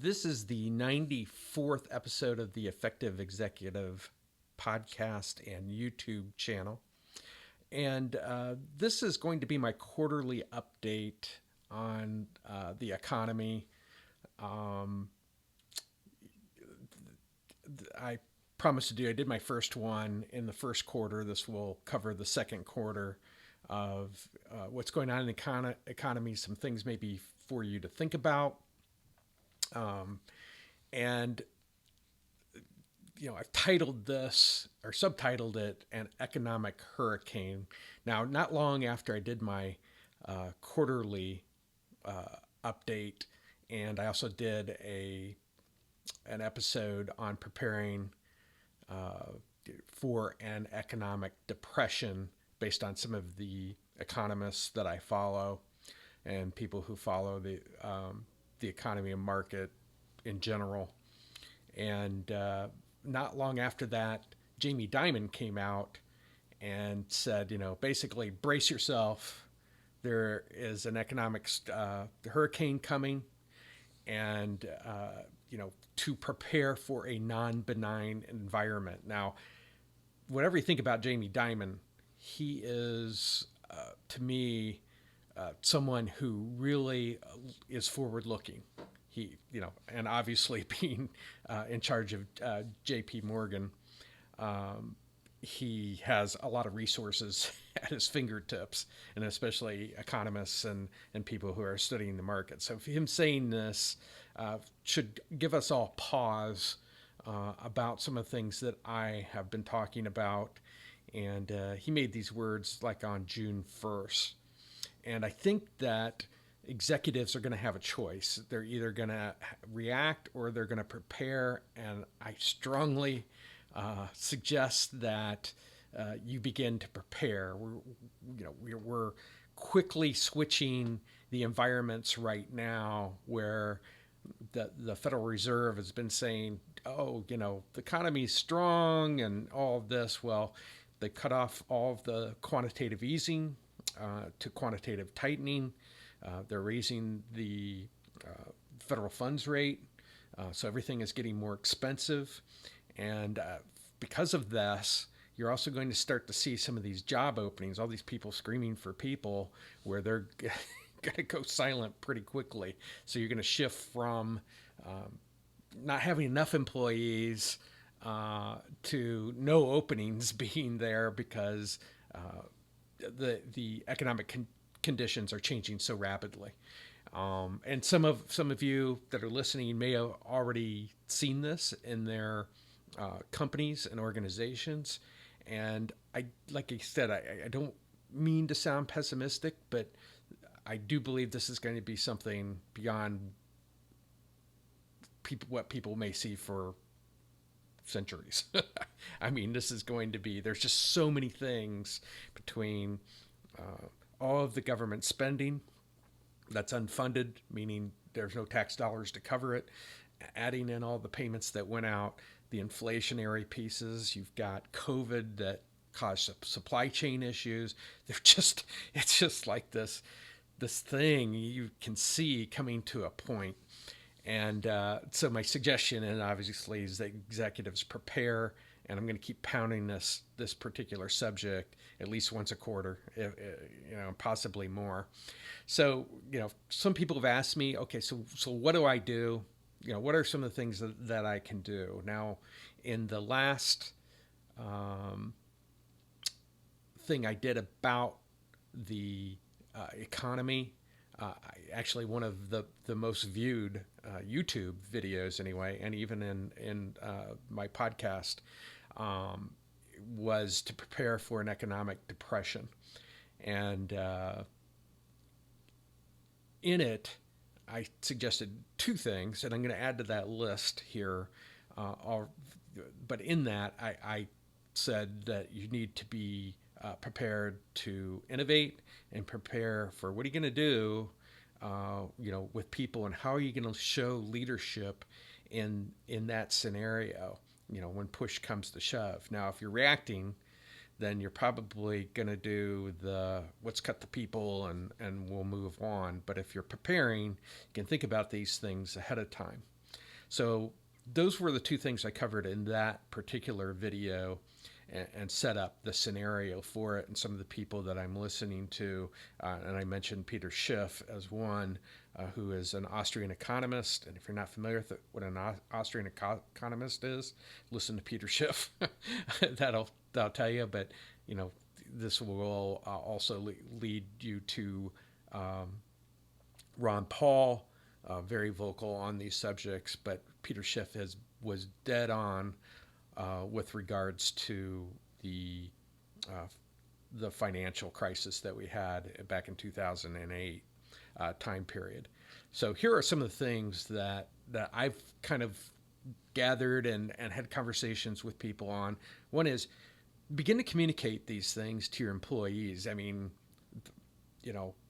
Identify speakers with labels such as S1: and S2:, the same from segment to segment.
S1: This is the 94th episode of the Effective Executive podcast and YouTube channel. And this is going to be my quarterly update on the economy. Um, I promised to do, I did my first one in the first quarter. This will cover the second quarter of what's going on in the economy, some things maybe for you to think about. Um, and I've titled this or subtitled it an economic hurricane. Now, not long after I did my quarterly update, and I also did an episode on preparing uh, for an economic depression based on some of the economists that I follow and people who follow the economy and market in general. And not long after that, Jamie Dimon came out and said, basically, brace yourself. There is an economic hurricane coming, and to prepare for a non-benign environment. Now, whatever you think about Jamie Dimon, he is, to me, someone who really is forward-looking. And obviously being in charge of J.P. Morgan, um, he has a lot of resources at his fingertips, and especially economists and people who are studying the market. So him saying this should give us all pause about some of the things that I have been talking about. And he made these words like on June 1st. And I think that executives are going to have a choice. They're either going to react or they're going to prepare. And I strongly suggest that you begin to prepare. We're quickly switching the environments right now where the Federal Reserve has been saying, oh, the economy is strong and all of this. Well, they cut off all of the quantitative easing to quantitative tightening. They're raising the federal funds rate, so everything is getting more expensive. And because of this, you're also going to start to see some of these job openings, all these people screaming for people, where they're going to go silent pretty quickly. So you're going to shift from not having enough employees to no openings being there because the economic conditions are changing so rapidly. And some of you that are listening may have already seen this in their companies and organizations. And like I said, I don't mean to sound pessimistic, but I do believe this is going to be something beyond what people may see for centuries. I mean, this is going to be, there's just so many things between all of the government spending that's unfunded, meaning there's no tax dollars to cover it, adding in all the payments that went out, the inflationary pieces, you've got COVID that caused supply chain issues. It's just like this thing you can see coming to a point. And so my suggestion, and obviously, is that executives prepare. And I'm going to keep pounding this particular subject at least once a quarter, possibly more. So some people have asked me, okay, so what do I do? What are some of the things that I can do now? In the last thing I did about the economy. Actually, one of the most viewed YouTube videos, anyway, and even in my podcast, was to prepare for an economic depression. And in it, I suggested two things, and I'm going to add to that list here. But in that, I said that you need to be prepared to innovate and prepare for what are you going to do, with people, and how are you going to show leadership in that scenario, when push comes to shove. Now, if you're reacting, then you're probably going to do the let's cut the people and we'll move on. But if you're preparing, you can think about these things ahead of time. So those were the two things I covered in that particular video, and set up the scenario for it and some of the people that I'm listening to. And I mentioned Peter Schiff as one, who is an Austrian economist. And if you're not familiar with what an Austrian economist is, listen to Peter Schiff. that'll tell you. But you know, this will also lead you to Ron Paul, very vocal on these subjects. But Peter Schiff was dead on with regards to the uh, the financial crisis that we had back in 2008 time period. So here are some of the things that I've kind of gathered and had conversations with people on. One is begin to communicate these things to your employees. I mean,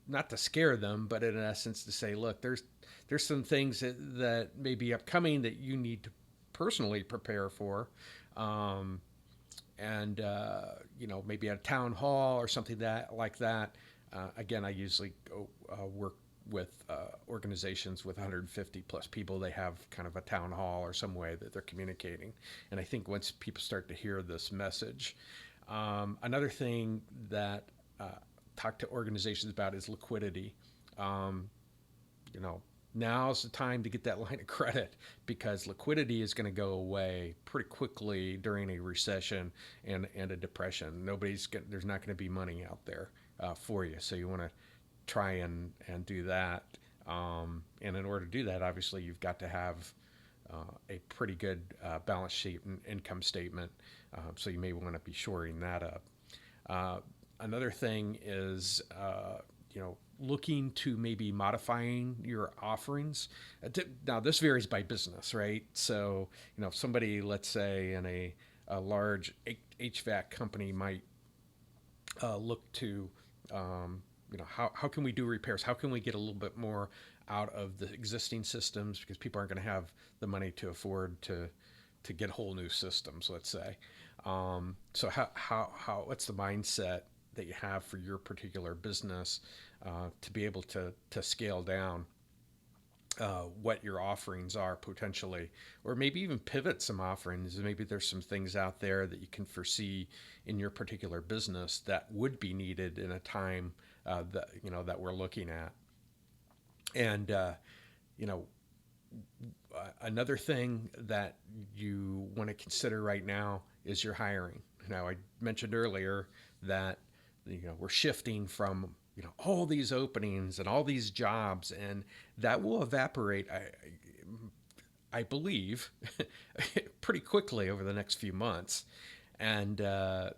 S1: not to scare them, but in essence to say, look, there's some things that may be upcoming that you need to personally prepare for. Um, and maybe at a town hall or something like that. Again, I usually go work with organizations with 150 plus people. They have kind of a town hall or some way that they're communicating. And I think once people start to hear this message, another thing that talk to organizations about is liquidity. Um, you know, Now's the time to get that line of credit, because liquidity is going to go away pretty quickly during a recession and a depression. There's not going to be money out there for you. So you want to try and do that. And in order to do that, obviously you've got to have a pretty good balance sheet and income statement. So you may want to be shoring that up. Another thing is, looking to maybe modifying your offerings. Now, this varies by business, right? So, if somebody, let's say, in a large HVAC company might look to, how can we do repairs? How can we get a little bit more out of the existing systems, because people aren't going to have the money to afford to get whole new systems, let's say. So what's the mindset that you have for your particular business to be able to scale down what your offerings are potentially, or maybe even pivot some offerings. Maybe there's some things out there that you can foresee in your particular business that would be needed in a time that we're looking at. And another thing that you want to consider right now is your hiring. Now, I mentioned earlier that we're shifting from all these openings and all these jobs, and that will evaporate, I believe, pretty quickly over the next few months. And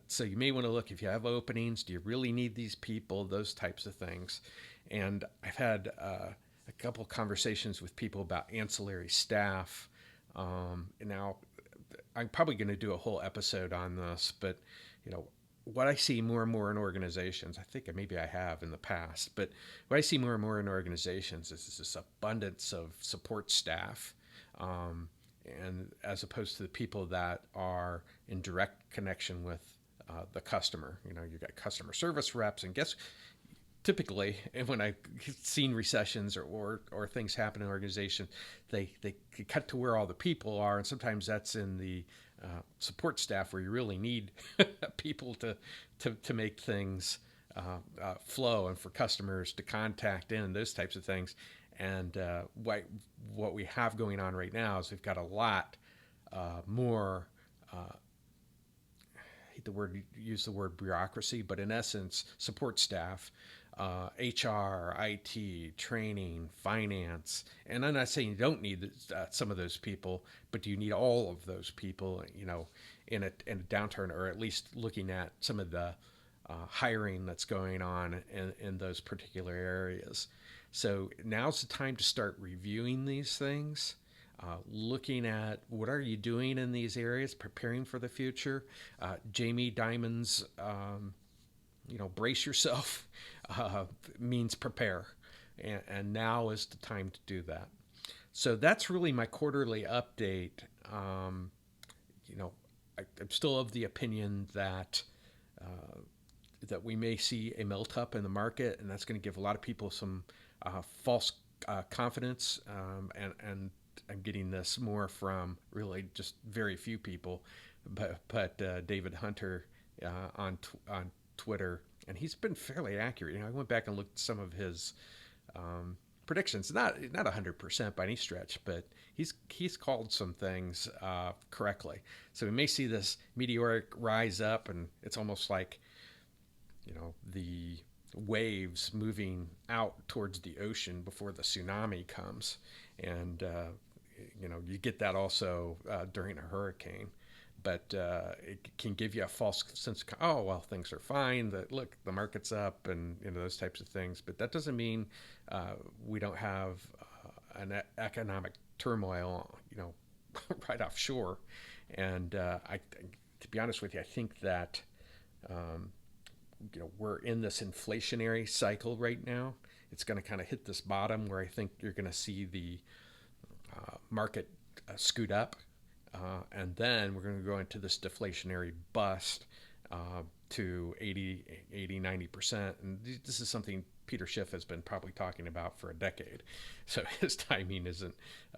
S1: so you may want to look, if you have openings, do you really need these people? Those types of things. And I've had a couple conversations with people about ancillary staff. Now, I'm probably going to do a whole episode on this, but what I see more and more in organizations, I think maybe I have in the past, but what I see more and more in organizations is this abundance of support staff, and as opposed to the people that are in direct connection with the customer. You've got customer service reps, and typically, when I've seen recessions or things happen in organizations, they cut to where all the people are, and sometimes that's in the support staff, where you really need people to make things flow, and for customers to contact in, those types of things. And what we have going on right now is we've got a lot more. I hate use the word bureaucracy, but in essence, support staff, HR, IT, training, finance. And I'm not saying you don't need some of those people, but do you need all of those people, in a downturn, or at least looking at some of the hiring that's going on in those particular areas. So now's the time to start reviewing these things. Looking at what are you doing in these areas, preparing for the future. Jamie Dimon's, brace yourself, means prepare, and now is the time to do that. So that's really my quarterly update. I'm still of the opinion that we may see a melt up in the market, and that's going to give a lot of people some false confidence, and I'm getting this more from really just very few people, but David Hunter on Twitter, and he's been fairly accurate. I went back and looked at some of his predictions. Not 100% by any stretch, but he's called some things correctly. So we may see this meteoric rise up, and it's almost like the waves moving out towards the ocean before the tsunami comes, and you get that also during a hurricane. But it can give you a false sense of, oh, well, things are fine, that look, the market's up, and those types of things. But that doesn't mean we don't have an economic turmoil right offshore. And to be honest with you, I think that um, we're in this inflationary cycle right now. It's going to kind of hit this bottom where I think you're going to see the market scoot up, and then we're going to go into this deflationary bust to 90%. And this is something Peter Schiff has been probably talking about for a decade. So his timing isn't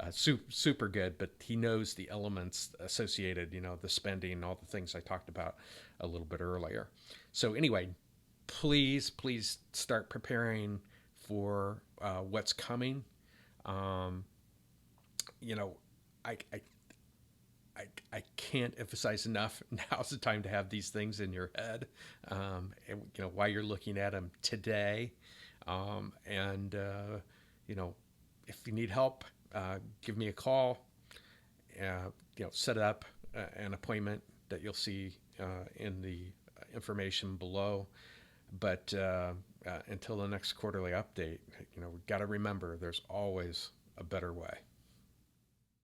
S1: super good, but he knows the elements associated, the spending, all the things I talked about a little bit earlier. So anyway, please start preparing for what's coming. Um, you know, I, I I can't emphasize enough. Now's the time to have these things in your head, and while you're looking at them today, and if you need help, give me a call. Set up an appointment that you'll see in the information below. But until the next quarterly update, we've got to remember there's always a better way.